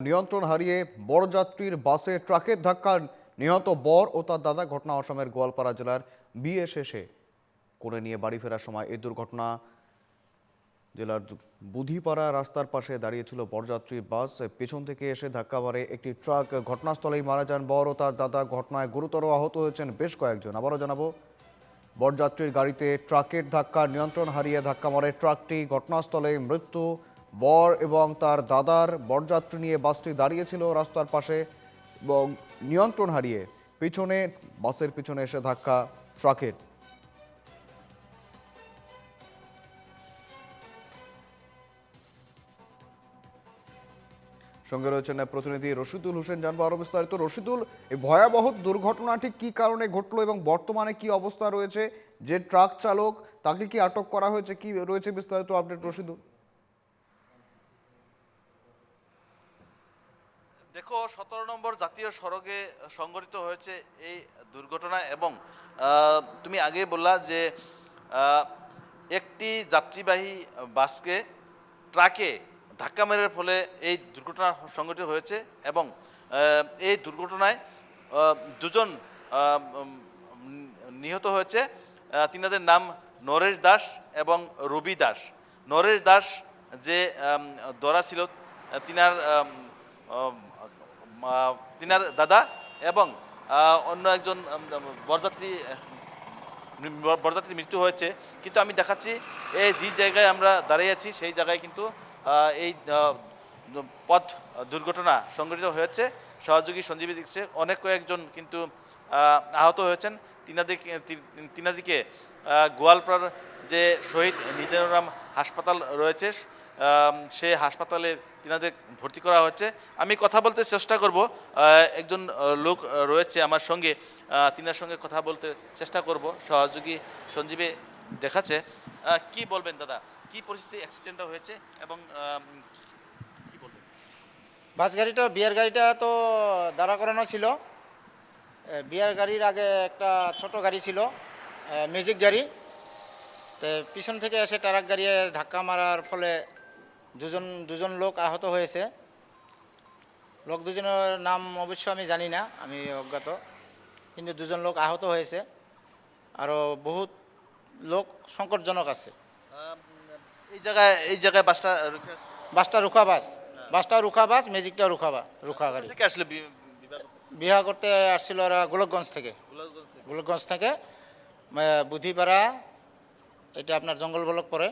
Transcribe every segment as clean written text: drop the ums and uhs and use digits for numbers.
নিয়ন্ত্রণ হারিয়ে বরযাত্রীর বাসে ট্রাকের ধাক্কায় নিহত বর ও তার দাদা। ঘটনা অসমের গোয়ালপাড়া জেলার বিয়ে শেষে করে নিয়ে বাড়ি ফেরার সময় এই দুর্ঘটনা। জেলার বুধিপাড়া রাস্তার পাশে দাঁড়িয়েছিল বরযাত্রীর বাস, পেছন থেকে এসে ধাক্কা মারে একটি ট্রাক। ঘটনাস্থলেই মারা যান বর ও তার দাদা। ঘটনায় গুরুতর আহত হয়েছেন বেশ কয়েকজন। আবারও জানাবো, বরযাত্রীর গাড়িতে ট্রাকের ধাক্কা, নিয়ন্ত্রণ হারিয়ে ধাক্কা মারে ট্রাকটি। ঘটনাস্থলে মৃত্যু বর এবং তার দাদার। বরযাত্রী নিয়ে বাসটি দাঁড়িয়েছিল রাস্তার পাশে এবং নিয়ন্ত্রণ হারিয়ে বাসের পিছনে এসে ধাক্কা ট্রাকের। সঙ্গে রয়েছেন প্রতিনিধি রশিদুল হোসেন, জানবো আরো বিস্তারিত। রশিদুল, এই ভয়াবহ দুর্ঘটনাটি কি কারণে ঘটলো এবং বর্তমানে কি অবস্থা রয়েছে? যে ট্রাক চালক, তাকে কি আটক করা হয়েছে? কি রয়েছে বিস্তারিত আপডেট রশিদুল? দেখো, 17 নম্বর জাতীয় সড়কে সংঘটিত হয়েছে এই দুর্ঘটনা এবং তুমি আগেই বললা যে একটি যাত্রীবাহী বাসকে ট্রাকে ধাক্কা মারার ফলে এই দুর্ঘটনা সংঘটিত হয়েছে এবং এই দুর্ঘটনায় দুজন নিহত হয়েছে। তিনাদের নাম নরেশ দাস এবং রবি দাস। নরেশ দাস যে দরা ছিল, তিনার তিনার দাদা এবং অন্য একজন বরযাত্রী মৃত্যু হয়েছে। কিন্তু আমি দেখাচ্ছি এই যে জায়গায় আমরা দাঁড়িয়ে আছি সেই জায়গায় কিন্তু এই পথ দুর্ঘটনা সংঘটিত হয়েছে। সহযোগী সঞ্জীবী দিচ্ছে অনেক কয়েকজন কিন্তু আহত হয়েছেন। তিনাদিকে গোয়ালপাড়ার যে শহীদ নিজানুরাম হাসপাতাল রয়েছে সে হাসপাতালে তিনাদের ভর্তি করা হচ্ছে। আমি কথা বলতে চেষ্টা করব, একজন লোক রয়েছে আমার সঙ্গে, তিনার সঙ্গে কথা বলতে চেষ্টা করব। সহযোগী সঞ্জীবে দেখাচ্ছে। কি বলবেন দাদা, কি পরিস্থিতি অ্যাক্সিডেন্টটা হয়েছে এবং কি বলবেন? বাস গাড়িটা, বিয়ার গাড়িটা তো দাঁড়া করানো ছিল। বিয়ার গাড়ির আগে একটা ছোট গাড়ি ছিল, ম্যাজিক গাড়ি। তো পিছন থেকে এসে ট্রাক গাড়ি ধাক্কা মারার ফলে দুজন লোক আহত হয়েছে। লোক দুজনের নাম অবশ্য আমি জানি না, আমি অজ্ঞাত, কিন্তু দুজন লোক আহত হয়েছে। আরও বহুত লোক সংকটজনক আছে। এই জায়গায় বাসটা রুখা বাস, ম্যাজিকটা রুখা গাড়ি থেকে আসলে বিবাহ করতে আসছিল ওরা গোলকগঞ্জ থেকে বুধিপাড়া, এটা আপনার জঙ্গল ব্লক পরে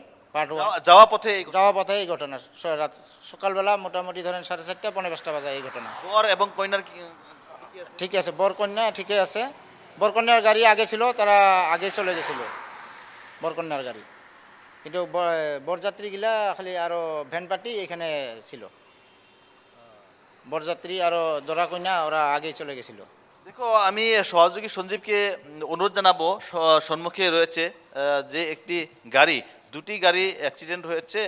যাওয়া পথে এই ঘটনা। সকালবেলা মোটামুটি ধরেন 4:30 পৌনে 5টা বাজে এই ঘটনা। বর এবং কন্যার ঠিক আছে, বর কন্যা ঠিকই আছে। বর কন্যার গাড়ি আগে ছিল, তারা আগে চলে গেছিল বর কন্যার গাড়ি, কিন্তু বরযাত্রীগুলা খালি আরও ভ্যান পার্টি এখানে ছিল। বরযাত্রী আরও দরা কন্যা ওরা আগেই চলে গেছিল। দেখো, আমি সহযোগী সঞ্জীবকে অনুরোধ জানাবো। সম্মুখে রয়েছে যে একটি গাড়ি, দুটি গাড়ি অ্যাক্সিডেন্ট হয়েছে,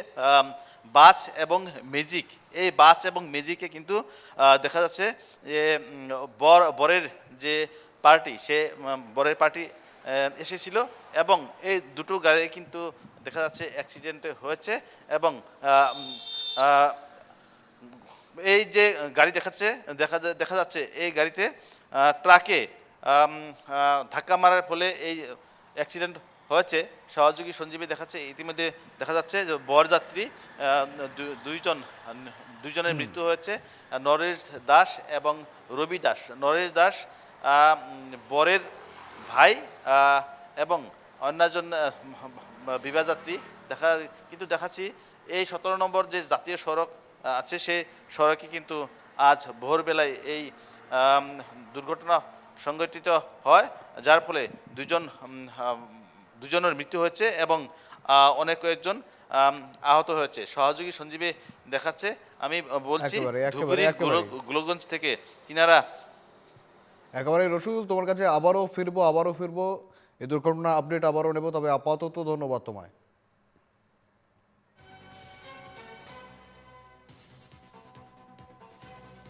বাস এবং ম্যাজিক। এই বাস এবং ম্যাজিকে কিন্তু দেখা যাচ্ছে যে বরের যে পার্টি, সে বরের পার্টি এসেছিল এবং এই দুটো গাড়ি কিন্তু দেখা যাচ্ছে অ্যাক্সিডেন্ট হয়েছে এবং এই যে গাড়ি দেখা যাচ্ছে এই গাড়িতে ট্রাকে ধাক্কা মারার ফলে এই অ্যাক্সিডেন্ট হয়েছে। সহযোগী সঞ্জীবী দেখাচ্ছে ইতিমধ্যে দেখা যাচ্ছে যে বরযাত্রী দুইজনের মৃত্যু হয়েছে, নরেশ দাস এবং রবি দাস। নরেশ দাস বরের ভাই এবং অন্যজন বিবাহযাত্রী কিন্তু দেখাচ্ছি এই 17 নম্বর যে জাতীয় সড়ক আছে সেই সড়কে কিন্তু আজ ভোরবেলায় এই দুর্ঘটনা সংঘটিত হয়, যার ফলে দুজনের মৃত্যু হয়েছে এবং অনেক কয়েকজন আহত হয়েছে। সহযোগী সঞ্জীবে দেখাচ্ছে, আমি বলছি গোলকগঞ্জ থেকে তিনারা। একেবারে রশিদুল, তোমার কাছে আবারও ফিরবো এই দুর্ঘটনার আপডেট আবারও নেব, তবে আপাতত ধন্যবাদ তোমায়।